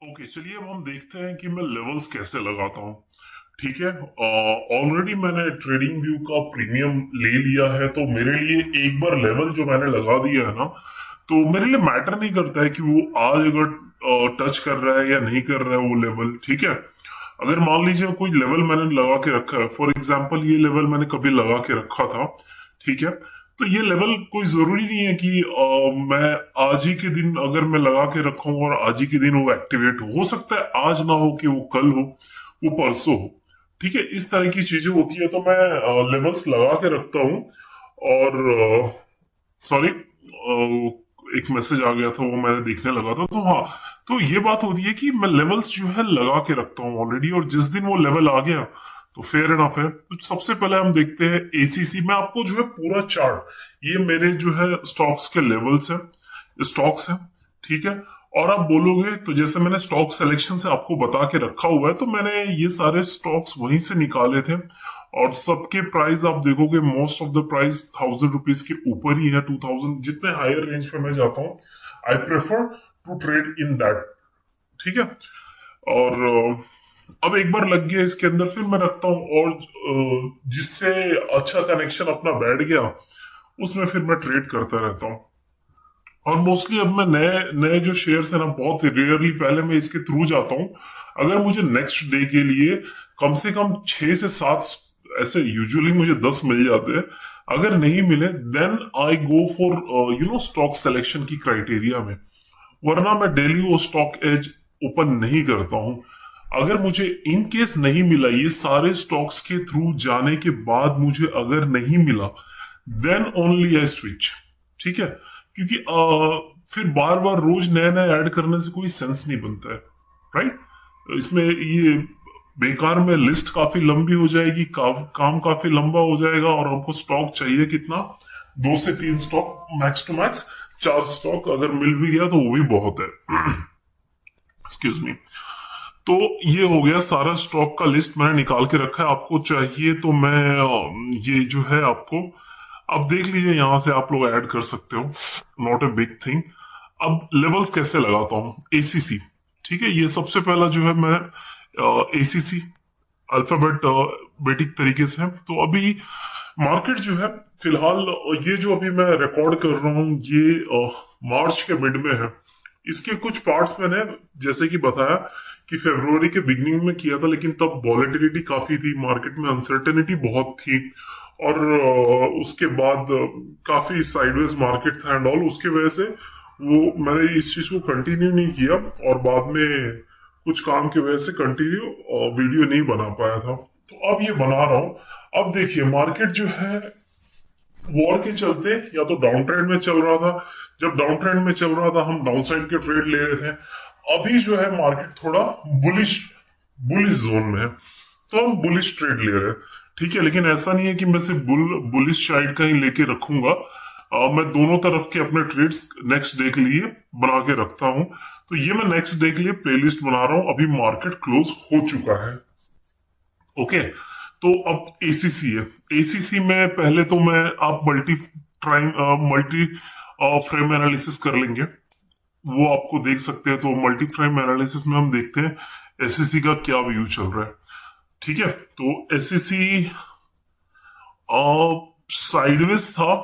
Okay, चलिए अब हम देखते हैं कि मैं लेवल्स कैसे लगाता हूँ। ठीक है, ऑलरेडी मैंने ट्रेडिंग व्यू का प्रीमियम ले लिया है, तो मेरे लिए एक बार लेवल जो मैंने लगा दिया है ना, तो मेरे लिए मैटर नहीं करता है कि वो आज अगर टच कर रहा है या नहीं कर रहा है वो लेवल। ठीक है, अगर मान लीजिए कोई लेवल मैंने लगा के रखा है, फॉर एग्जाम्पल ये लेवल मैंने कभी लगा के रखा था। ठीक है, तो ये लेवल कोई जरूरी नहीं है कि मैं आज ही के दिन अगर मैं लगा के रखा हूं और आज ही के दिन वो एक्टिवेट हो सकता है आज ना हो कि वो कल हो, वो परसों हो। ठीक है, इस तरह की चीजें होती है, तो मैं लेवल्स लगा के रखता हूँ। और सॉरी, एक मैसेज आ गया था, वो मैंने देखने लगा था। तो हाँ, तो ये बात होती है कि मैं लेवल्स जो है लगा के रखता हूँ ऑलरेडी, और जिस दिन वो लेवल आ गया तो फेयर एनफ है। तो सबसे पहले हम देखते हैं एसीसी में। आपको जो है पूरा चार्ट, ये मेरे जो है स्टॉक्स के लेवल्स है, स्टॉक्स है। ठीक है, और आप बोलोगे तो जैसे मैंने स्टॉक सिलेक्शन से आपको बता के रखा हुआ है, तो मैंने ये सारे स्टॉक्स वहीं से निकाले थे, और सबके प्राइस आप देखोगे most of the price 1000 rupees के ऊपर ही है। 2000 जितने हायर रेंज पे मैं जाता हूँ, I prefer to trade in that. ठीक है, और अब एक बार लग गया इसके अंदर, फिर मैं रखता हूँ, और जिससे अच्छा कनेक्शन अपना बैठ गया उसमें फिर मैं ट्रेड करता रहता हूँ। और मोस्टली अब मैं नए नए जो शेयर्स है ना, बहुत रेयरली पहले मैं इसके थ्रू जाता हूँ। अगर मुझे नेक्स्ट डे के लिए कम से कम 6 से 7, ऐसे यूजुअली मुझे 10 मिल जाते हैं। अगर नहीं मिले then I go for stock selection की क्राइटेरिया में, वरना मैं डेली वो स्टॉक एज ओपन नहीं करता हूं। अगर मुझे इन केस नहीं मिला, ये सारे स्टॉक्स के थ्रू जाने के बाद मुझे अगर नहीं मिला, देन ओनली आई स्विच। ठीक है, क्योंकि फिर बार बार रोज नया नया ऐड करने से कोई सेंस नहीं बनता है। राइट, इसमें ये बेकार में लिस्ट काफी लंबी हो जाएगी, काम काफी लंबा हो जाएगा, और हमको स्टॉक चाहिए कितना, 2 से 3 stock max to max. 4 stock अगर मिल भी गया तो वो भी बहुत है। Excuse me. तो ये हो गया सारा स्टॉक का लिस्ट मैंने निकाल के रखा है। आपको चाहिए तो मैं ये जो है आपको, अब देख लीजिए, यहां से आप लोग ऐड कर सकते हो, नॉट ए बिग थिंग। अब लेवल्स कैसे लगाता हूं, एसीसी। ठीक है, ये सबसे पहला जो है मैं एसीसी अल्फाबेट बेटिक तरीके से है। तो अभी मार्केट जो है फिलहाल, ये जो अभी मैं रिकॉर्ड कर रहा हूँ ये मार्च के मिड में है। इसके कुछ पार्ट्स मैंने जैसे कि बताया कि फरवरी के बिगनिंग में किया था, लेकिन तब वॉलेटिलिटी काफी थी, मार्केट में अनसर्टेनिटी बहुत थी, और उसके बाद काफी साइडवेज मार्केट था एंड ऑल। उसकी वजह से वो मैंने इस चीज को कंटिन्यू नहीं किया, और बाद में कुछ काम की वजह से कंटिन्यू वीडियो नहीं बना पाया था। तो अब ये बना रहा हूं। अब देखिए मार्केट जो है वॉर के चलते या तो डाउन ट्रेंड में चल रहा था। जब डाउन ट्रेंड में चल रहा था हम डाउन साइड के ट्रेड ले रहे थे। अभी जो है मार्केट थोड़ा बुलिश बुलिश जोन में है, तो हम बुलिश ट्रेड ले रहे हैं। ठीक है, लेकिन ऐसा नहीं है कि मैं सिर्फ बुलिश साइड का ही लेके रखूंगा। मैं दोनों तरफ के अपने ट्रेड्स नेक्स्ट डे के लिए बना के रखता हूं। तो ये मैं नेक्स्ट डे के लिए प्लेलिस्ट बना रहा हूं। अभी मार्केट क्लोज हो चुका है। ओके, तो अब एसीसी है। एसीसी में पहले तो मैं, आप मल्टी फ्रेम एनालिसिस कर लेंगे, वो आपको देख सकते हैं। तो मल्टी फ्रेम एनालिसिस में हम देखते हैं एसएससी का क्या व्यू चल रहा है। ठीक है, तो एसएससी साइडवेज था,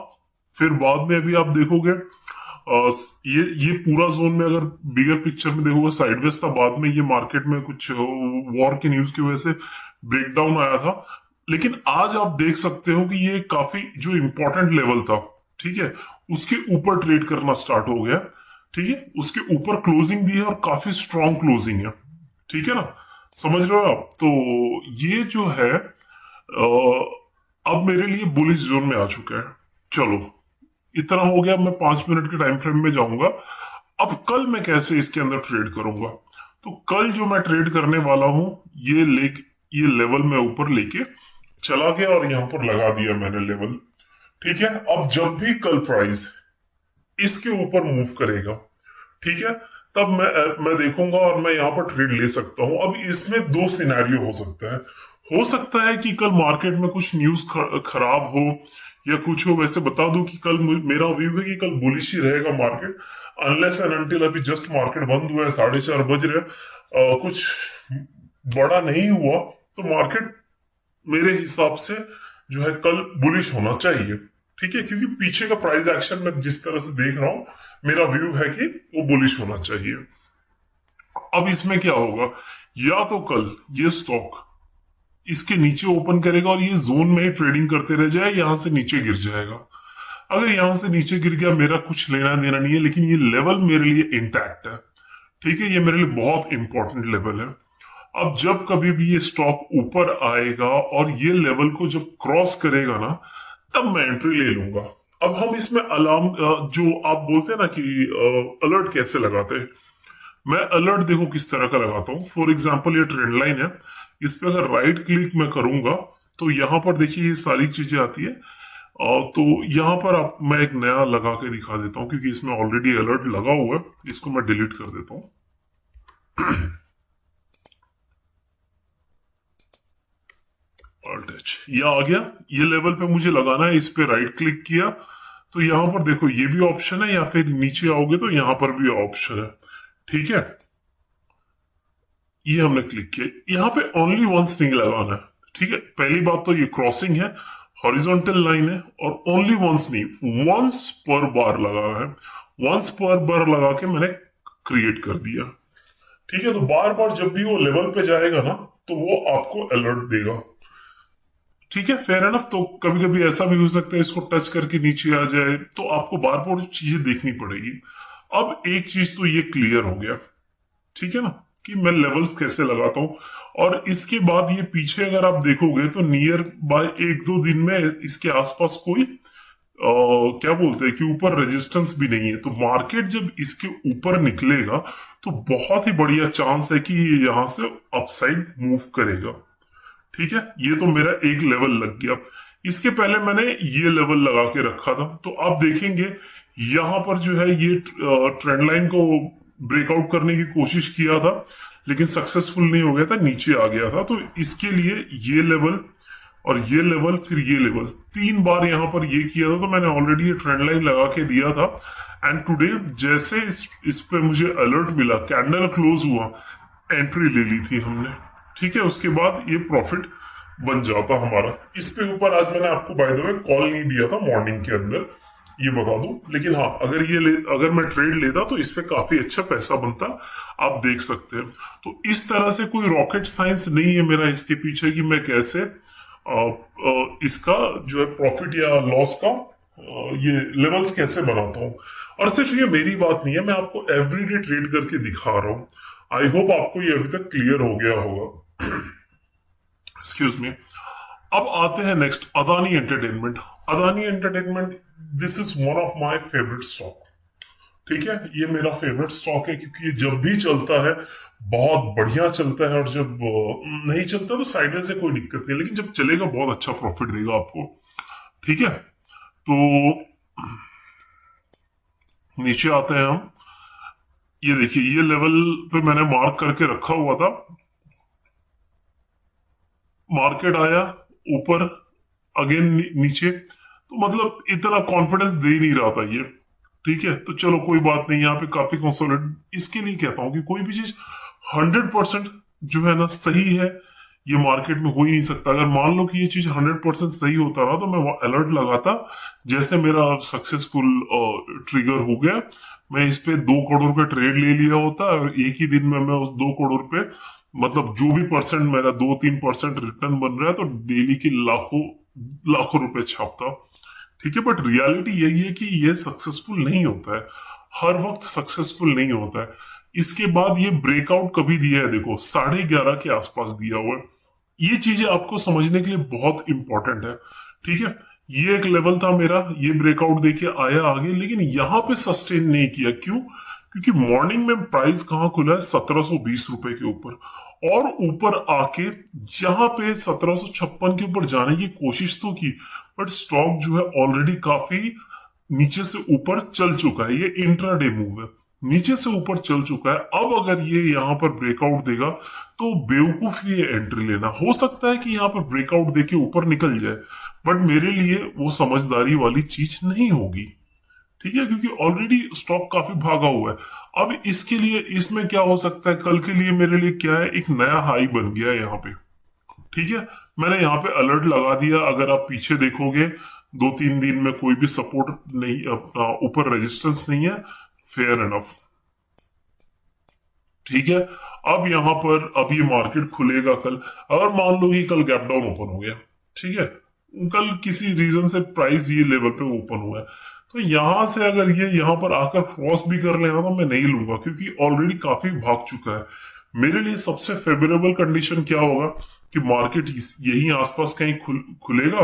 फिर बाद में अभी आप देखोगे ये पूरा जोन में अगर बिगर पिक्चर में देखोगे साइडवेज था। बाद में ये मार्केट में कुछ वॉर के न्यूज की वजह से ब्रेकडाउन आया था, लेकिन आज आप देख सकते हो कि ये काफी जो इंपॉर्टेंट लेवल था, ठीक है, उसके ऊपर ट्रेड करना स्टार्ट हो गया। ठीक है, उसके ऊपर क्लोजिंग भी है, और काफी स्ट्रॉन्ग क्लोजिंग है। ठीक है ना, समझ रहे हो आप? तो ये जो है अब मेरे लिए बुलिश जोन में आ चुका है। चलो, इतना हो गया। मैं 5 मिनट के टाइम फ्रेम में जाऊंगा। अब कल मैं कैसे इसके अंदर ट्रेड करूंगा, तो कल जो मैं ट्रेड करने वाला हूं, ये लेवल मैं ऊपर लेके चला गया, और यहां पर लगा दिया मैंने लेवल। ठीक है, अब जब भी कल प्राइस इसके ऊपर मूव करेगा, ठीक है, तब मैं देखूंगा और मैं यहां पर ट्रेड ले सकता हूं। अब इसमें 2 सिनेरियो हो सकता है। हो सकता है कि कल मार्केट में कुछ न्यूज खराब हो, या कुछ हो, वैसे बता दूं कि कल मेरा व्यू है कि कल बुलिश ही रहेगा मार्केट, अनलेस एंड अनटिल अभी जस्ट मार्केट बंद हुआ है, 4:30 बज रहे कुछ बड़ा नहीं हुआ तो मार्केट मेरे हिसाब से जो है कल बुलिश होना चाहिए। ठीक है, क्योंकि पीछे का प्राइस एक्शन मैं जिस तरह से देख रहा हूं, मेरा व्यू है कि वो बुलिश होना चाहिए। अब इसमें क्या होगा, या तो कल ये स्टॉक इसके नीचे ओपन करेगा और ये जोन में ही ट्रेडिंग करते रह जाए, यहां से नीचे गिर जाएगा। अगर यहां से नीचे गिर गया, मेरा कुछ लेना देना नहीं है, लेकिन ये लेवल मेरे लिए इंटैक्ट है। ठीक है, ये मेरे लिए बहुत इंपॉर्टेंट लेवल है। अब जब कभी भी ये स्टॉक ऊपर आएगा और ये लेवल को जब क्रॉस करेगा ना, तब मैं एंट्री ले लूंगा। अब हम इसमें अलार्म, जो आप बोलते हैं ना कि अलर्ट कैसे लगाते हैं, मैं अलर्ट देखो किस तरह का लगाता हूँ। फॉर एग्जाम्पल ये ट्रेंड लाइन है, इस पे अगर राइट क्लिक मैं करूंगा तो यहाँ पर देखिए ये सारी चीजें आती है। तो यहाँ पर आप, मैं एक नया लगा के दिखा देता हूँ क्योंकि इसमें ऑलरेडी अलर्ट लगा हुआ है, इसको मैं डिलीट कर देता हूँ। ये आ गया, ये लेवल पे मुझे लगाना है, इस पे राइट क्लिक किया तो यहां पर देखो ये भी ऑप्शन है, या फिर नीचे आओगे तो यहां पर भी ऑप्शन है। ठीक है, ये हमने क्लिक किया, यहां पे ओनली वंस नहीं लगाना है। ठीक है, पहली बात तो ये क्रॉसिंग है, हॉरिजॉन्टल लाइन है, और ओनली वंस नहीं, वंस पर बार लगाना है। वंस पर बार लगा के मैंने क्रिएट कर दिया। ठीक है, तो बार बार जब भी वो लेवल पे जाएगा ना, तो वो आपको अलर्ट देगा। ठीक है, फेयर एनफ। तो कभी कभी ऐसा भी हो सकता है इसको टच करके नीचे आ जाए, तो आपको बार बार चीजें देखनी पड़ेगी। अब एक चीज तो ये क्लियर हो गया, ठीक है ना, कि मैं लेवल्स कैसे लगाता हूं। और इसके बाद ये पीछे अगर आप देखोगे तो नियर बाय 1-2 दिन में इसके आसपास कोई क्या बोलते हैं कि ऊपर रेजिस्टेंस भी नहीं है। तो मार्केट जब इसके ऊपर निकलेगा तो बहुत ही बढ़िया चांस है कि ये यहां से अपसाइड मूव करेगा। ठीक है, ये तो मेरा एक लेवल लग गया। इसके पहले मैंने ये लेवल लगा के रखा था, तो आप देखेंगे यहां पर जो है ये ट्रेंड लाइन को ब्रेकआउट करने की कोशिश किया था, लेकिन सक्सेसफुल नहीं हो गया था, नीचे आ गया था। तो इसके लिए ये लेवल और ये लेवल, फिर ये लेवल, 3 बार यहां पर ये किया था। तो मैंने ऑलरेडी ये ट्रेंड लाइन लगा के दिया था। एंड टुडे जैसे इस पे मुझे अलर्ट मिला, कैंडल क्लोज हुआ, एंट्री ले ली थी हमने। ठीक है, उसके बाद ये प्रॉफिट बन जाता हमारा। इसके ऊपर आज मैंने आपको बाय द वे कॉल नहीं दिया था मॉर्निंग के अंदर, ये बता दूं। लेकिन हाँ, अगर मैं ट्रेड लेता तो इस पे काफी अच्छा पैसा बनता, आप देख सकते हैं। तो इस तरह से कोई रॉकेट साइंस नहीं है मेरा इसके पीछे कि मैं कैसे इसका जो है प्रॉफिट या लॉस का ये लेवल्स कैसे बनाता हूं। और सिर्फ ये मेरी बात नहीं है, मैं आपको एवरीडे ट्रेड करके दिखा रहा हूं। आई होप आपको ये अभी तक क्लियर हो गया होगा। Excuse me. अब आते हैं next, Adani entertainment. Adani entertainment, this is one of my favourite stock. ठीक है, ये मेरा फेवरेट स्टॉक है क्योंकि ये जब भी चलता है बहुत बढ़िया चलता है, और जब नहीं चलता तो साइडवेज से कोई दिक्कत नहीं, लेकिन जब चलेगा बहुत अच्छा प्रॉफिट देगा आपको। ठीक है, तो नीचे आते हैं हम। ये देखिए, ये लेवल पे मैंने मार्क करके रखा हुआ था, मार्केट आया ऊपर, अगेन नीचे, तो मतलब इतना कॉन्फिडेंस दे ही नहीं रहा था ये। ठीक है, तो चलो कोई बात नहीं, यहाँ पे काफी कंसोलिडेट। इसके लिए कहता हूं कि कोई भी चीज 100% जो है ना सही है, ये मार्केट में हो ही नहीं सकता। अगर मान लो कि ये चीज 100% सही होता ना, तो मैं अलर्ट लगाता। जैसे मेरा सक्सेसफुल ट्रिगर हो गया, मैं इस पे 2 करोड़ रुपए ट्रेड ले लिया होता, और एक ही दिन में मैं उस 2 करोड़ पे, मतलब जो भी परसेंट मेरा 2-3% रिटर्न बन रहा है, तो डेली की लाखों लाखों रुपए छापता। ठीक है, बट रियलिटी यही है कि ये सक्सेसफुल नहीं होता है, हर वक्त सक्सेसफुल नहीं होता है। इसके बाद ये ब्रेकआउट कभी दिया है, देखो 11:30 के आसपास दिया हुआ है। ये चीजें आपको समझने के लिए बहुत इंपॉर्टेंट है। ठीक है, ये एक लेवल था मेरा, ये ब्रेकआउट देके आया आगे, लेकिन यहां पे सस्टेन नहीं किया। क्यों? क्योंकि मॉर्निंग में प्राइस कहां खुला है, 1720 रुपए के ऊपर, और ऊपर आके यहां पे 1756 के ऊपर जाने की कोशिश तो की, बट स्टॉक जो है ऑलरेडी काफी नीचे से ऊपर चल चुका है। ये इंट्राडे मूव है, नीचे से ऊपर चल चुका है। अब अगर ये यहाँ पर ब्रेकआउट देगा तो बेवकूफी है एंट्री लेना। हो सकता है कि यहाँ पर ब्रेकआउट देके ऊपर निकल जाए, बट मेरे लिए वो समझदारी वाली चीज नहीं होगी। ठीक है, क्योंकि ऑलरेडी स्टॉक काफी भागा हुआ है। अब इसके लिए इसमें क्या हो सकता है, कल के लिए मेरे लिए क्या है, एक नया हाई बन गया है यहाँ पे। ठीक है, मैंने यहाँ पे अलर्ट लगा दिया। अगर आप पीछे देखोगे 2-3 दिन में कोई भी सपोर्ट नहीं, अपना ऊपर रेजिस्टेंस नहीं है, फेयर एनफ। ठीक है, अब यहाँ पर अब ये मार्केट खुलेगा कल। अगर मान लो कि कल गैप डाउन ओपन हो गया, ठीक है, कल किसी रीजन से प्राइस ये लेवल पे ओपन हुआ है, तो यहां से अगर ये यहाँ पर आकर क्रॉस भी कर लेना तो मैं नहीं लूंगा, क्योंकि ऑलरेडी काफी भाग चुका है। मेरे लिए सबसे फेवरेबल कंडीशन क्या होगा कि मार्केट यही आसपास कहीं खुलेगा,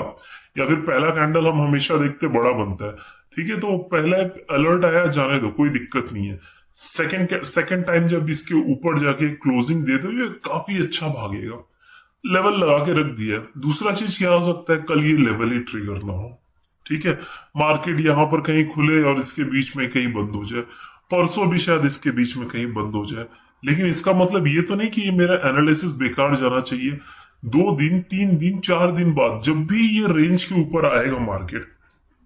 या फिर पहला कैंडल हम हमेशा देखते बड़ा बनता है। ठीक है, तो पहला अलर्ट आया, जाने दो, कोई दिक्कत नहीं है। सेकंड टाइम जब इसके ऊपर जाके क्लोजिंग दे दो, ये काफी अच्छा भागेगा। लेवल लगा के रख दिया। दूसरा चीज क्या हो सकता है, कल ये लेवल ही ट्रिगर ना हो। ठीक है, मार्केट यहां पर कहीं खुले और इसके बीच में कहीं बंद हो जाए, परसों भी शायद इसके बीच में कहीं बंद हो जाए। लेकिन इसका मतलब ये तो नहीं कि ये मेरा एनालिसिस बेकार जाना चाहिए। 2 दिन, 3 दिन, 4 दिन बाद जब भी ये रेंज के ऊपर आएगा मार्केट,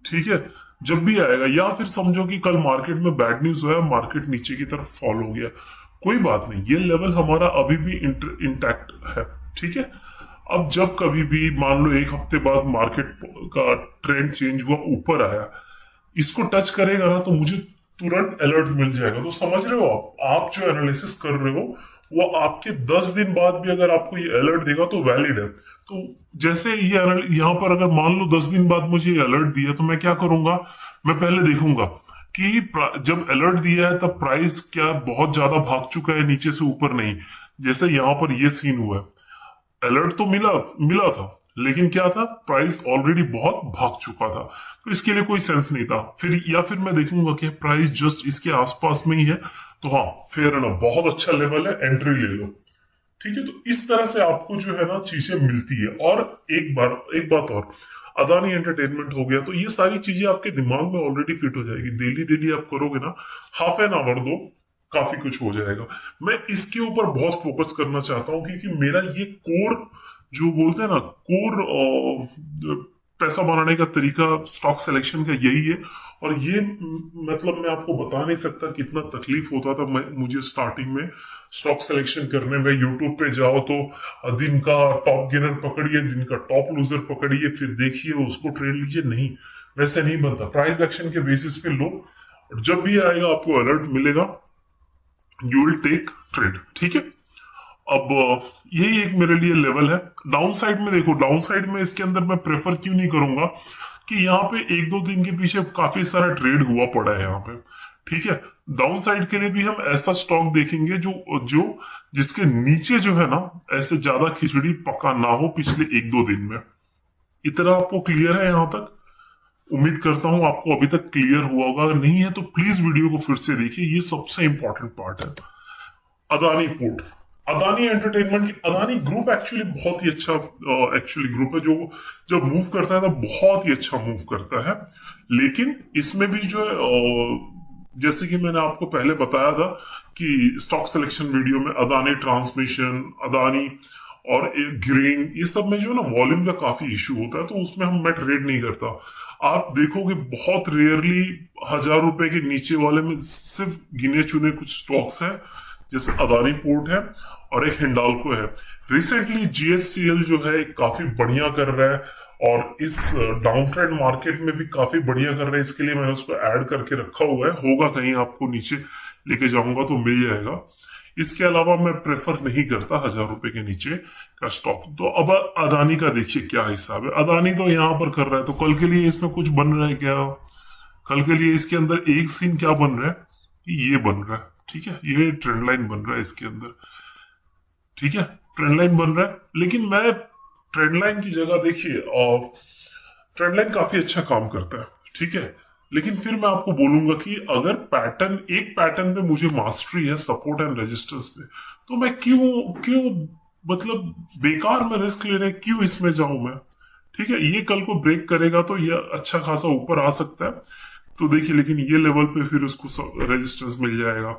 ठीक है, जब भी आएगा, या फिर समझो कि कल मार्केट में बैड न्यूज हुआ, मार्केट नीचे की तरफ फॉल हो गया, कोई बात नहीं, ये लेवल हमारा अभी भी इंटैक्ट है। ठीक है, अब जब कभी भी मान लो 1 हफ्ते बाद मार्केट का ट्रेंड चेंज हुआ, ऊपर आया, इसको टच करेगा ना, तो मुझे तुरंत अलर्ट मिल जाएगा। तो समझ रहे हो, आप जो एनालिसिस कर रहे हो वो आपके 10 दिन बाद भी अगर आपको ये अलर्ट देगा तो वैलिड है। तो जैसे ये यहाँ पर अगर मान लो 10 दिन बाद मुझे ये अलर्ट दिया, तो मैं क्या करूंगा, मैं पहले देखूंगा कि जब अलर्ट दिया है तब प्राइस क्या बहुत ज्यादा भाग चुका है, नीचे से ऊपर नहीं। जैसे यहाँ पर ये सीन हुआ है, अलर्ट तो मिला मिला था, लेकिन क्या था, प्राइस ऑलरेडी बहुत भाग चुका था, तो इसके लिए कोई सेंस नहीं था। फिर या फिर मैं देखूंगा कि प्राइस जस्ट इसके आसपास में ही है, तो हाँ, फेयर एनफ, बहुत अच्छा लेवल है, एंट्री ले लो। ठीक है, तो इस तरह से आपको जो है ना चीजें मिलती है। और एक बात और, अदानी एंटरटेनमेंट हो गया, तो ये सारी चीजें आपके दिमाग में ऑलरेडी फिट हो जाएगी। डेली डेली आप करोगे ना, हाफ एन आवर दो, काफी कुछ हो जाएगा। मैं इसके ऊपर बहुत फोकस करना चाहता हूँ, क्योंकि मेरा ये कोर, जो बोलते हैं ना, कोर पैसा बनाने का तरीका स्टॉक सिलेक्शन का यही है। और ये मतलब मैं आपको बता नहीं सकता कितना तकलीफ होता था मुझे स्टार्टिंग में स्टॉक सिलेक्शन करने में। यूट्यूब पे जाओ तो दिन का टॉप गेनर पकड़िए, दिन का टॉप लूजर पकड़िए, फिर देखिए उसको ट्रेड लीजिए। नहीं, वैसे नहीं बनता। प्राइस एक्शन के बेसिस पे लो, और जब भी आएगा आपको अलर्ट मिलेगा, यू विल टेक ट्रेड। ठीक है, अब यही एक मेरे लिए लेवल है। डाउन साइड में देखो, डाउन साइड में इसके अंदर मैं प्रेफर क्यों नहीं करूंगा कि यहाँ पे 1-2 दिन के पीछे काफी सारा ट्रेड हुआ पड़ा है यहाँ पे। ठीक है, डाउन साइड के लिए भी हम ऐसा स्टॉक देखेंगे जो जो जिसके नीचे जो है ना, ऐसे ज्यादा खिचड़ी पका ना हो पिछले 1-2 दिन में। इतना आपको क्लियर है यहाँ तक? उम्मीद करता हूं आपको अभी तक क्लियर हुआ होगा। अगर नहीं है तो प्लीज वीडियो को फिर से देखिए, ये सबसे इंपॉर्टेंट पार्ट है। Adani port, Adani entertainment, Adani group actually बहुत ही अच्छा एक्चुअली ग्रुप है, जो जब मूव करता है तो बहुत ही अच्छा मूव करता है। लेकिन इसमें भी जो है जैसे कि मैंने आपको पहले बताया था कि स्टॉक सिलेक्शन वीडियो में, अदानी ट्रांसमिशन, अदानी और ग्रेन, ये सब में जो है ना वॉल्यूम का काफी इशू होता है, तो उसमें मैं ट्रेड नहीं करता। आप देखोगे बहुत रेयरली 1000 रुपए के नीचे वाले में सिर्फ गिने चुने कुछ स्टॉक्स हैं, जैसे अदानी पोर्ट है और एक हिंडाल्को है। रिसेंटली जीएचसीएल जो है काफी बढ़िया कर रहा है, और इस डाउन ट्रेंड मार्केट में भी काफी बढ़िया कर रहा है। इसके लिए मैंने उसको ऐड करके रखा हुआ है, होगा कहीं आपको नीचे लेके जाऊंगा तो मिल जाएगा। इसके अलावा मैं प्रेफर नहीं करता 1000 रुपए के नीचे का स्टॉक। तो अब अदानी का देखिए क्या हिसाब है। अदानी तो यहाँ पर कर रहा है, तो कल के लिए इसमें कुछ बन रहा है क्या? कल के लिए इसके अंदर एक सीन क्या बन रहा है कि ये बन रहा है, ठीक है, ये ट्रेंड लाइन बन रहा है इसके अंदर। ठीक है, ट्रेंड लाइन बन रहा है, लेकिन मैं ट्रेंड लाइन की जगह देखिए, और ट्रेंड लाइन काफी अच्छा काम करता है, ठीक है, लेकिन फिर मैं आपको बोलूंगा कि अगर पैटर्न, एक पैटर्न पे मुझे मास्टरी है, सपोर्ट एंड रेजिस्टेंस पे, तो मैं क्यों क्यों मतलब बेकार में रिस्क ले रहे, क्यों इसमें जाऊं मैं? ठीक है, ये कल को ब्रेक करेगा तो ये अच्छा खासा ऊपर आ सकता है। तो देखिए, लेकिन ये लेवल पे फिर उसको रेजिस्टेंस मिल जाएगा।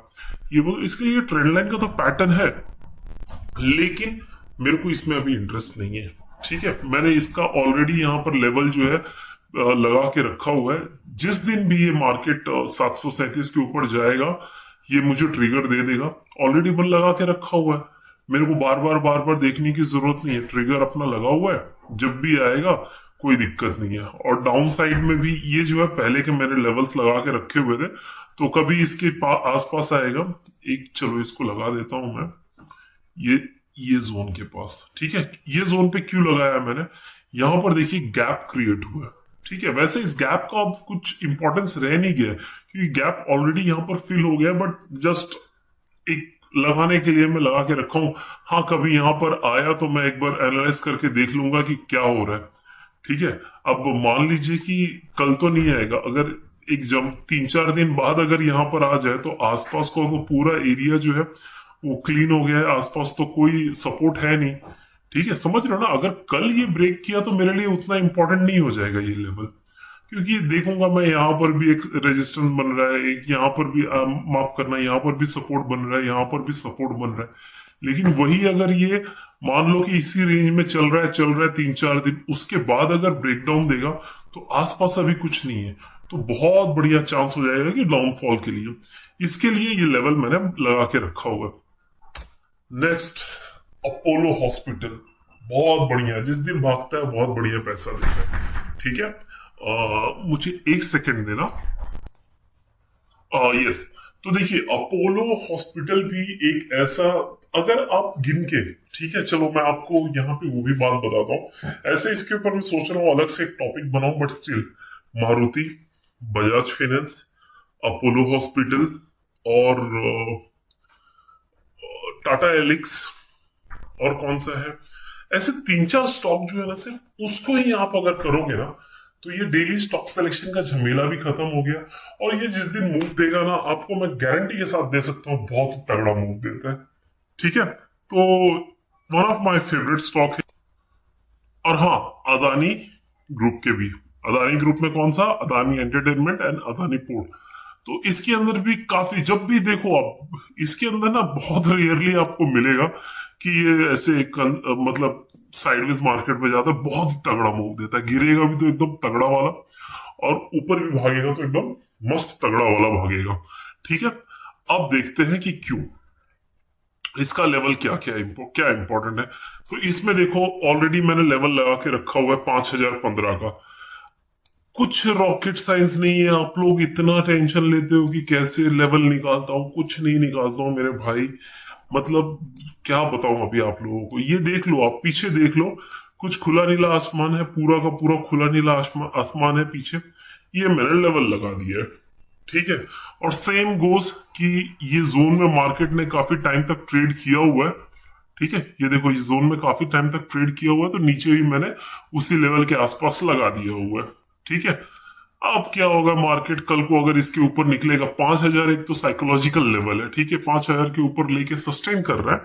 ये वो, इसके लिए ट्रेंड लाइन का तो पैटर्न है, लेकिन मेरे को इसमें अभी इंटरेस्ट नहीं है। ठीक है, मैंने इसका ऑलरेडी यहाँ पर लेवल जो है लगा के रखा हुआ है। जिस दिन भी ये मार्केट 737 के ऊपर जाएगा, ये मुझे ट्रिगर दे देगा। ऑलरेडी मैंने लगा के रखा हुआ है, मेरे को बार बार देखने की जरूरत नहीं है, ट्रिगर अपना लगा हुआ है, जब भी आएगा कोई दिक्कत नहीं है। और डाउन साइड में भी ये जो है पहले के मैंने लेवल्स लगा के रखे हुए थे, तो कभी इसके आसपास आएगा। एक चलो इसको लगा देता हूं मैं, ये ये जोन के पास। ठीक है, ये जोन पे क्यों लगाया मैंने, यहां पर देखिए गैप क्रिएट हुआ है। ठीक है, वैसे इस गैप का अब कुछ इंपॉर्टेंस रह नहीं गया, क्योंकि गैप ऑलरेडी यहां पर फिल हो गया, बट जस्ट एक लगाने के लिए मैं लगा के रखा हूं। हाँ, कभी यहां पर आया तो मैं एक बार एनालाइज करके देख लूंगा कि क्या हो रहा है। ठीक है, अब मान लीजिए कि कल तो नहीं आएगा, अगर एक जब 3-4 दिन बाद अगर यहाँ पर आ जाए, तो आसपास को तो पूरा एरिया जो है वो क्लीन हो गया है, आसपास तो कोई सपोर्ट है नहीं। ठीक है, समझ रहे हो ना, अगर कल ये ब्रेक किया तो मेरे लिए उतना इंपॉर्टेंट नहीं हो जाएगा ये लेवल, क्योंकि देखूंगा मैं यहाँ पर भी एक रेजिस्टेंस बन रहा है, एक यहाँ पर भी माफ करना, यहाँ पर भी सपोर्ट बन रहा है, यहाँ पर भी सपोर्ट बन रहा है। लेकिन वही अगर ये मान लो कि इसी रेंज में चल रहा है 3-4 दिन, उसके बाद अगर ब्रेकडाउन देगा, तो आसपास अभी कुछ नहीं है, तो बहुत बढ़िया चांस हो जाएगा कि डाउनफॉल के लिए। इसके लिए ये लेवल मैंने लगा के रखा हुआ है। नेक्स्ट, अपोलो हॉस्पिटल, बहुत बढ़िया, जिस दिन भागता है बहुत बढ़िया पैसा देता है। ठीक है, मुझे एक सेकंड देना। यस, तो देखिए अपोलो हॉस्पिटल भी एक ऐसा, अगर आप गिन के, ठीक है, चलो मैं आपको यहाँ पे वो भी बात बताता हूँ। ऐसे इसके ऊपर मैं सोच रहा हूँ अलग से एक टॉपिक बनाऊं, but still Maruti, Bajaj finance, Apollo hospital और टाटा एलिक्स, और कौन सा है, ऐसे 3-4 स्टॉक जो है ना, सिर्फ उसको ही आप अगर करोगे ना, तो ये डेली स्टॉक सिलेक्शन का झमेला भी खत्म हो गया। और ये जिस दिन मूव देगा ना, आपको मैं गारंटी के साथ दे सकता हूँ बहुत ही तगड़ा मूव देता है। ठीक है, तो one of my favourite stock है। और हाँ, अदानी ग्रुप के भी, अदानी ग्रुप में कौन सा, Adani entertainment and Adani port. तो इसके अंदर भी काफी, जब भी देखो आप इसके अंदर ना, बहुत रेयरली आपको मिलेगा कि ये ऐसे मतलब साइडवेज मार्केट में जाता है, बहुत ही तगड़ा मूव देता है, गिरेगा भी तो एकदम तगड़ा वाला, और ऊपर भी भागेगा तो एकदम मस्त तगड़ा वाला भागेगा। ठीक है, अब देखते हैं कि क्यों, इसका लेवल क्या क्या इंपॉर्टेंट है। तो इसमें देखो ऑलरेडी मैंने लेवल लगा के रखा हुआ है 5015 का। कुछ रॉकेट साइंस नहीं है, आप लोग इतना टेंशन लेते हो कि कैसे लेवल निकालता हूं, कुछ नहीं निकालता हूं मेरे भाई। मतलब क्या बताऊं अभी आप लोगों को, ये देख लो, आप पीछे देख लो, कुछ खुला नीला आसमान है, पूरा का पूरा खुला नीला आसमान है पीछे, ये मैंने लेवल लगा दिया है। ठीक है, और सेम गोस कि ये जोन में मार्केट ने काफी टाइम तक ट्रेड किया हुआ है। ठीक है, ये देखो, ये जोन में काफी टाइम तक ट्रेड किया हुआ है, तो नीचे भी मैंने उसी लेवल के आसपास लगा दिया हुआ है। ठीक है, अब क्या होगा, मार्केट कल को अगर इसके ऊपर निकलेगा 5000, एक तो साइकोलॉजिकल लेवल है। ठीक है, 5000 के ऊपर लेके सस्टेन कर रहा है,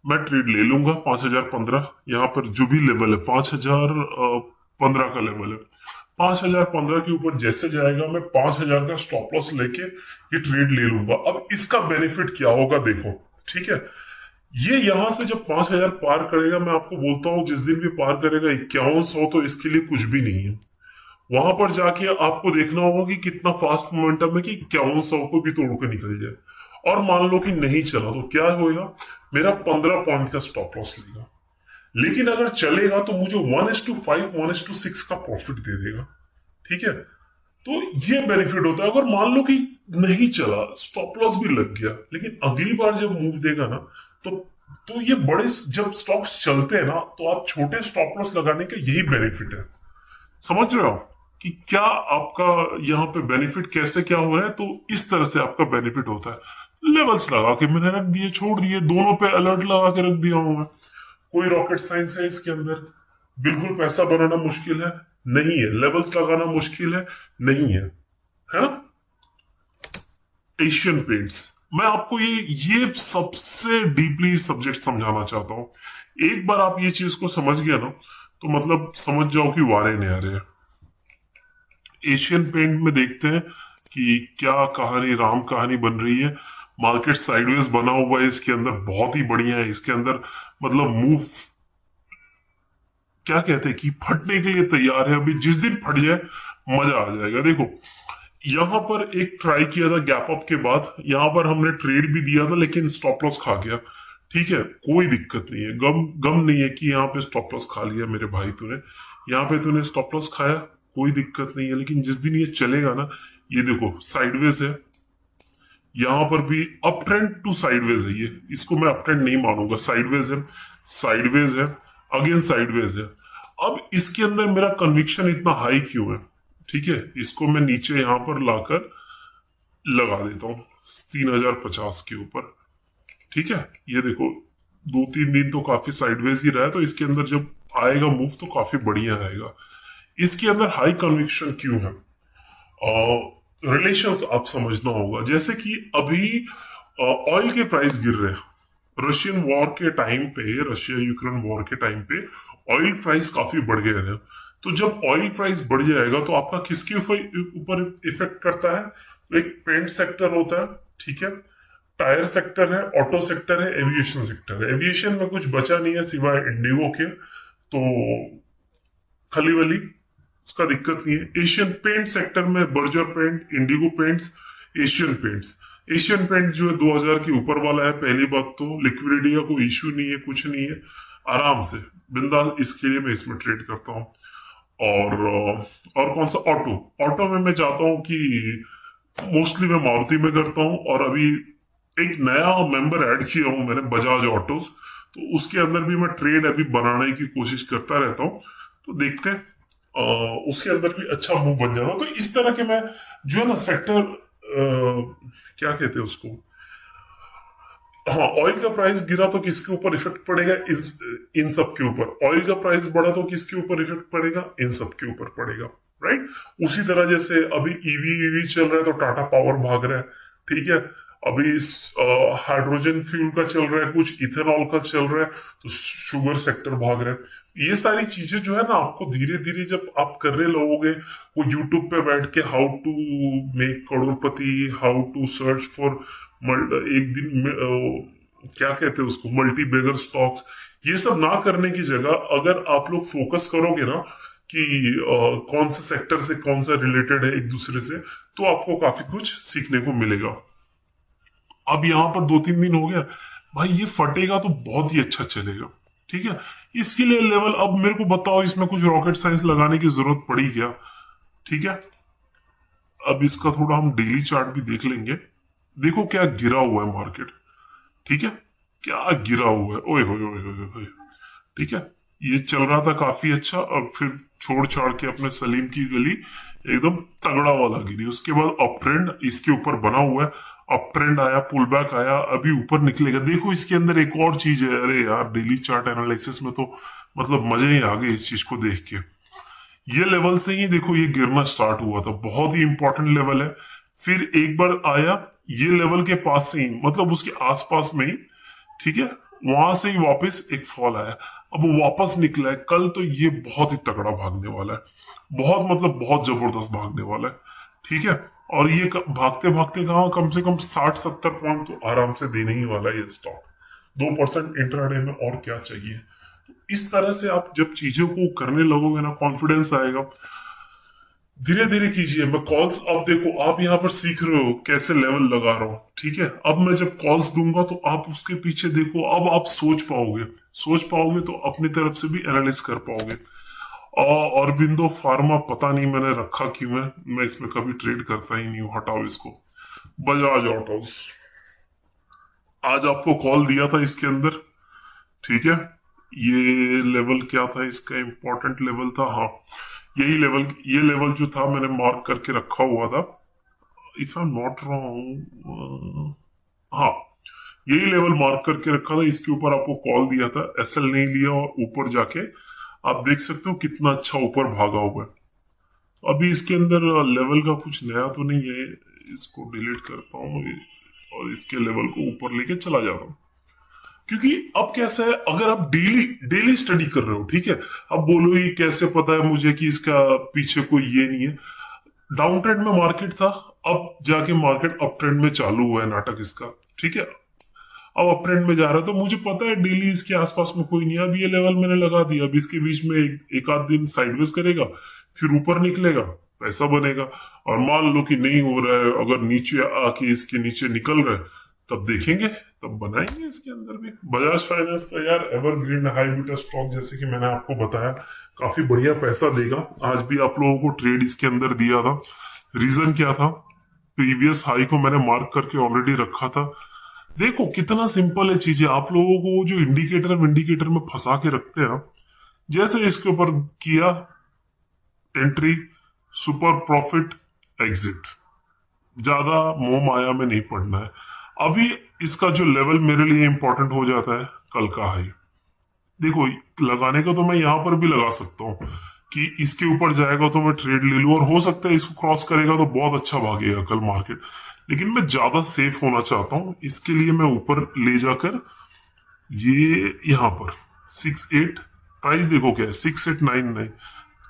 मैं ट्रेड ले लूंगा 5015। यहाँ पर जो भी लेवल है 5015 का लेवल है, 5015 के ऊपर जैसे जाएगा, मैं 5000 का स्टॉप लॉस लेके ये ट्रेड ले लूंगा। अब इसका बेनिफिट क्या होगा देखो। ठीक है, ये यहां से जब 5000 पार करेगा, मैं आपको बोलता हूं जिस दिन भी पार करेगा 5100, तो इसके लिए कुछ भी नहीं है। वहां पर जाके आपको देखना होगा कि कितना फास्ट मोमेंटम है कि 5100 को भी तोड़ के निकल जाए। और मान लो कि नहीं चला, तो क्या होगा, मेरा 15 पॉइंट का स्टॉप लॉस लेगा। लेकिन अगर चलेगा तो मुझे 1:5 1:6 का प्रॉफिट दे देगा। ठीक है, तो ये बेनिफिट होता है। अगर मान लो कि नहीं चला, स्टॉप लॉस भी लग गया, लेकिन अगली बार जब मूव देगा ना, तो ये बड़े, जब स्टॉक्स चलते हैं ना, तो आप छोटे स्टॉप लॉस लगाने का यही बेनिफिट है। समझ रहे हो कि क्या आपका यहाँ पे बेनिफिट कैसे क्या हो रहा है। तो इस तरह से आपका बेनिफिट होता है। लेवल्स लगा के मैंने रख दिए, छोड़ दिए, दोनों पे अलर्ट लगा के रख दिया हूं मैं। कोई रॉकेट साइंस है इसके अंदर, बिल्कुल पैसा बनाना मुश्किल है नहीं है, लेवल्स लगाना मुश्किल है नहीं है ना। एशियन पेंट्स, मैं आपको ये सबसे डीपली सब्जेक्ट समझाना चाहता हूं। एक बार आप ये चीज को समझ गया ना, तो मतलब समझ जाओ कि वारे न्यारे है। एशियन पेंट में देखते हैं कि क्या कहानी, राम कहानी बन रही है। मार्केट साइडवेज बना हुआ है इसके अंदर, बहुत ही बढ़िया है इसके अंदर। मतलब मूव, क्या कहते हैं कि फटने के लिए तैयार है। अभी जिस दिन फट जाए मजा आ जाएगा। देखो यहां पर एक ट्राई किया था गैप अप के बाद, यहां पर हमने ट्रेड भी दिया था लेकिन स्टॉप लॉस खा गया। ठीक है, कोई दिक्कत नहीं है, गम गम नहीं है कि यहाँ पे स्टॉप लॉस खा लिया मेरे भाई तूने। यहाँ पे तूने स्टॉप लॉस खाया, कोई दिक्कत नहीं है। लेकिन जिस दिन ये चलेगा ना, ये देखो साइडवेज है, यहां पर भी अप ट्रेंड टू साइडवेज है। ये इसको मैं अप ट्रेंड नहीं मानूंगा, साइडवेज है, साइडवेज है, अगेन साइडवेज है। अब इसके अंदर मेरा कन्विक्शन इतना हाई क्यों है? ठीक है, इसको मैं नीचे यहां पर लाकर लगा देता हूं 3050 के ऊपर। ठीक है, ये देखो 2-3 दिन तो काफी साइडवेज ही रहा है, तो इसके अंदर जब आएगा मूव तो काफी बढ़िया आएगा। इसके अंदर हाई कन्विक्शन क्यों है? रिलेशंस आप समझना होगा। जैसे कि अभी ऑयल के प्राइस गिर रहे हैं, रशियन वॉर के टाइम पे, रशिया यूक्रेन वॉर के टाइम पे ऑयल प्राइस काफी बढ़ गए थे। तो जब ऑयल प्राइस बढ़ जाएगा तो आपका किसके ऊपर इफेक्ट करता है? तो एक पेंट सेक्टर होता है, ठीक है, टायर सेक्टर है, ऑटो सेक्टर है, एविएशन सेक्टर है। एविएशन में कुछ बचा नहीं है सिवाय इंडिगो के, तो खली वली उसका दिक्कत नहीं है। एशियन पेंट सेक्टर में Berger paint, Indigo paints, Asian paints. Asian paint जो है 2000 के ऊपर वाला है। पहली बात तो लिक्विडिटी का कोई इश्यू नहीं है, कुछ नहीं है, आराम से बिंदास, इसके लिए मैं इसमें ट्रेड करता हूँ। और कौन सा, ऑटो। ऑटो में मैं चाहता हूँ कि मोस्टली मैं मारुति में करता हूँ, और अभी एक नया मेंबर ऐड किया हूँ मैंने, बजाज ऑटोज, तो उसके अंदर भी मैं ट्रेड अभी बनाने की कोशिश करता रहता हूँ। तो देखते हैं उसके अंदर भी अच्छा मूव बन जाएगा। तो इस तरह के मैं जो है ना सेक्टर, क्या कहते हैं उसको, हाँ, ऑयल का प्राइस गिरा तो किसके ऊपर इफेक्ट पड़ेगा? इन सब के ऊपर। ऑयल का प्राइस बढ़ा तो किसके ऊपर इफेक्ट पड़ेगा? इन सब के ऊपर पड़ेगा, राइट। उसी तरह जैसे अभी ईवी चल रहा है तो टाटा पावर भाग रहा है, ठीक है। अभी हाइड्रोजन फ्यूल का चल रहा है, कुछ इथेनॉल का चल रहा है, तो शुगर सेक्टर भाग रहा है। ये सारी चीजें जो है ना, आपको धीरे धीरे जब आप करने लगोगे, वो यूट्यूब पे बैठ के हाउ टू मेक करोड़पति, हाउ टू सर्च फॉर एक दिन में क्या कहते हैं उसको, मल्टी बेगर स्टॉक्स, ये सब ना करने की जगह अगर आप लोग फोकस करोगे ना कि कौन सा सेक्टर से कौन सा रिलेटेड है एक दूसरे से, तो आपको काफी कुछ सीखने को मिलेगा। अब यहां पर 2-3 दिन हो गया भाई, ये फटेगा तो बहुत ही अच्छा चलेगा, ठीक है। इसके लिए लेवल, अब मेरे को बताओ इसमें कुछ रॉकेट साइंस लगाने की जरूरत पड़ी क्या? ठीक है, अब इसका थोड़ा हम डेली चार्ट भी देख लेंगे। देखो क्या गिरा हुआ है मार्केट, ठीक है, क्या गिरा हुआ है, ओए होए होए होए होए। ठीक है, ये चल रहा था काफी अच्छा, और फिर छोड़ छाड़ के अपने सलीम की गली एकदम तगड़ा वाला गिरी। उसके बाद अप ट्रेंड इसके ऊपर बना हुआ है, अप ट्रेंड आया, पुल बैक आया, अभी ऊपर निकलेगा। देखो इसके अंदर एक और चीज है, अरे यार डेली चार्ट एनालिसिस में तो मतलब मजे ही आ गए इस चीज को देख के। ये लेवल से ही देखो ये गिरना स्टार्ट हुआ था, बहुत ही इंपॉर्टेंट लेवल है। फिर एक बार आया ये लेवल के पास से ही, मतलब उसके आसपास में ही, ठीक है, वहां से ही वापस एक फॉल आया। अब वो वापस निकला है कल, तो ये बहुत ही तगड़ा भागने वाला है, बहुत मतलब बहुत जबरदस्त भागने वाला है, ठीक है। और ये भागते भागते कहा कम से कम 60-70 पॉइंट तो आराम से देने ही वाला है ये स्टॉक। 2% इंट्राडे में और क्या चाहिए। इस तरह से आप जब चीजों को करने लगोगे ना, कॉन्फिडेंस आएगा। धीरे धीरे कीजिए। मैं कॉल्स, अब देखो आप यहाँ पर सीख रहे हो कैसे लेवल लगा रहा हूं, ठीक है। अब मैं जब कॉल्स दूंगा तो आप उसके पीछे देखो, अब आप सोच पाओगे तो अपनी तरफ से भी एनालिस कर पाओगे। और बिंदु फार्मा पता नहीं मैंने रखा क्यों है, मैं इसमें कभी ट्रेड करता ही नहीं हूं, हटाओ इसको। बजाज ऑटोज, आज आपको कॉल दिया था इसके अंदर, ठीक है। ये लेवल क्या था इसका, इंपॉर्टेंट लेवल था, हाँ यही लेवल, ये लेवल जो था मैंने मार्क करके रखा हुआ था, if I am not wrong, हाँ यही लेवल मार्क करके रखा था। इसके ऊपर आपको कॉल दिया था, एसएल नहीं लिया, और ऊपर जाके आप देख सकते हो कितना अच्छा ऊपर भागा हुआ है। तो अभी इसके अंदर लेवल का कुछ नया तो नहीं है, इसको डिलीट करता हूँ और इसके लेवल को ऊपर लेके चला जाता हूँ। क्योंकि अब कैसा है, अगर आप डेली डेली स्टडी कर रहे हो, ठीक है, अब बोलो ये कैसे पता है मुझे कि इसका पीछे कोई ये नहीं है। डाउन ट्रेंड में मार्केट था, अब जाके मार्केट अप ट्रेंड में चालू हुआ है नाटक इसका। ठीक है, अब अप ट्रेंड में जा रहा है, तो मुझे पता है डेली इसके आसपास में कोई नहीं है। अब ये लेवल मैंने लगा दिया, अब इसके बीच में एक आध दिन साइडवेज करेगा, फिर ऊपर निकलेगा, पैसा बनेगा। और मान लो कि नहीं हो रहा है, अगर नीचे आके इसके नीचे निकल रहा है, तब देखेंगे, तब बनाएंगे इसके अंदर भी। बजाज फाइनेंस तो यार एवरग्रीन हाई बीटा स्टॉक, जैसे कि मैंने आपको बताया, काफी बढ़िया पैसा देगा। आज भी आप लोगों को ट्रेड इसके अंदर दिया था। रीजन क्या था? प्रीवियस हाई को मैंने मार्क करके ऑलरेडी रखा था। देखो कितना सिंपल है चीजें, आप लोगों को जो इंडिकेटर इंडिकेटर में फंसा के रखते हैं ना, जैसे इसके ऊपर किया, एंट्री, सुपर प्रॉफिट, एग्जिट, ज्यादा मोह माया में नहीं पड़ना है। अभी इसका जो लेवल मेरे लिए इंपॉर्टेंट हो जाता है, कल का हाई। देखो, लगाने का तो मैं यहां पर भी लगा सकता हूं कि इसके ऊपर जाएगा तो मैं ट्रेड ले लूं, और हो सकता है इसको क्रॉस करेगा तो बहुत अच्छा भागेगा कल मार्केट। लेकिन मैं ज्यादा सेफ होना चाहता हूं, इसके लिए मैं ऊपर ले जाकर ये यहां पर 6-8, प्राइस देखो क्या है, 6899।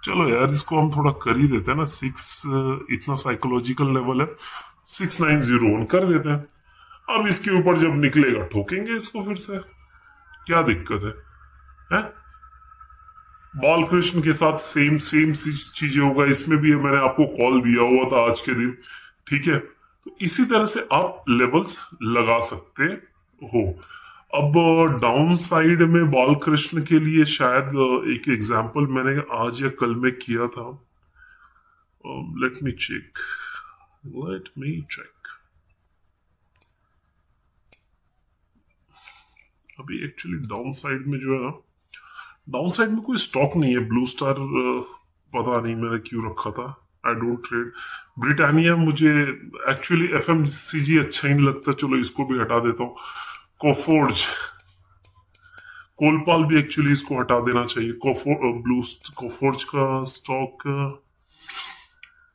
चलो यार, इसको हम थोड़ा कर ही देते हैं ना, सिक्स, इतना साइकोलॉजिकल लेवल है, 6901 कर देते हैं। अब इसके ऊपर जब निकलेगा ठोकेंगे इसको फिर से, क्या दिक्कत है? बालकृष्ण के साथ सेम सेम चीजें होगा, इसमें भी मैंने आपको कॉल दिया हुआ था आज के दिन। ठीक है, तो इसी तरह से आप लेवल्स लगा सकते हो। अब डाउन साइड में बालकृष्ण के लिए शायद एक एग्जांपल मैंने आज या कल में किया था। Let me check, let me check. अभी एक्चुअली डाउन साइड में जो है ना, डाउन साइड में कोई स्टॉक नहीं है। ब्लू स्टार पता नहीं मैंने क्यों रखा था, आई डोंट ट्रेड। ब्रिटानिया मुझे एक्चुअली एफएमसीजी अच्छा ही नहीं लगता, चलो इसको भी हटा देता हूँ। कोफोर्ज, कोलपाल भी एक्चुअली इसको हटा देना चाहिए। कोफोर्ज का स्टॉक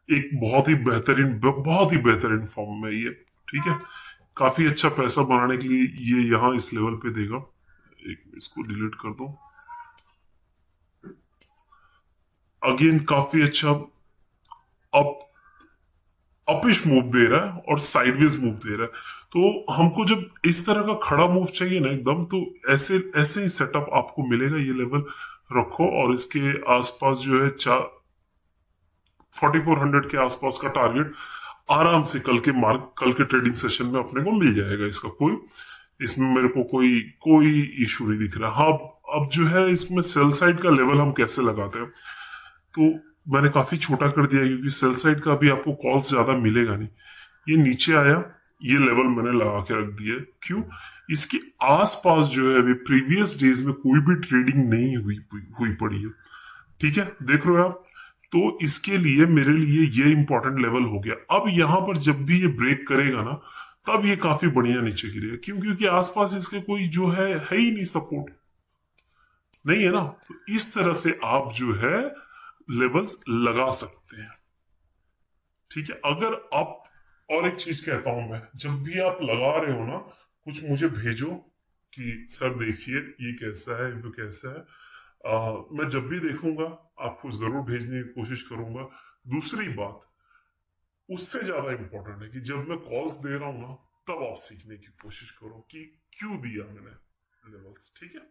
एक बहुत ही बेहतरीन फॉर्म में ये। ठीक है, काफी अच्छा पैसा बनाने के लिए ये यहाँ इस लेवल पे देगा। एक इसको डिलीट कर दो। अगेन काफी अच्छा अप अपिश मूव दे रहा है और साइडवेज मूव दे रहा है। तो हमको जब इस तरह का खड़ा मूव चाहिए ना एकदम, तो ऐसे ऐसे ही सेटअप आपको मिलेगा। ये लेवल रखो और इसके आसपास जो है 4400 के आसपास का टारगेट आराम से कल के ट्रेडिंग सेशन में अपने को मिल जाएगा। इसका कोई, इसमें मेरे को कोई कोई इशू नहीं दिख रहा। हाँ, अब जो है इसमें सेल साइड का लेवल हम कैसे लगाते हैं, तो मैंने काफी छोटा कर दिया, क्योंकि सेल साइड का भी आपको कॉल्स ज्यादा मिलेगा नहीं। ये नीचे आया, ये लेवल मैंने लगा के रख दिया। क्यों? इसके आसपास जो है अभी प्रीवियस डेज में कोई भी ट्रेडिंग नहीं हुई पड़ी है। ठीक है, देख रहे हो आप? तो इसके लिए मेरे लिए ये इंपॉर्टेंट लेवल हो गया। अब यहां पर जब भी ये ब्रेक करेगा ना, तब ये काफी बढ़िया नीचे गिरेगा। क्यों? क्योंकि आसपास इसके कोई जो है ही नहीं, सपोर्ट नहीं है ना। तो इस तरह से आप जो है लेवल्स लगा सकते हैं। ठीक है, अगर आप, और एक चीज कहता हूं मैं, जब भी आप लगा रहे हो ना, कुछ मुझे भेजो कि सर देखिए ये कैसा है, वो कैसा है। मैं जब भी देखूंगा आपको जरूर भेजने की कोशिश करूंगा। दूसरी बात, उससे ज्यादा इंपॉर्टेंट है कि जब मैं कॉल्स दे रहा हूं ना, तब आप सीखने की कोशिश करो कि क्यों दिया मैंने लेवल्स। ठीक है।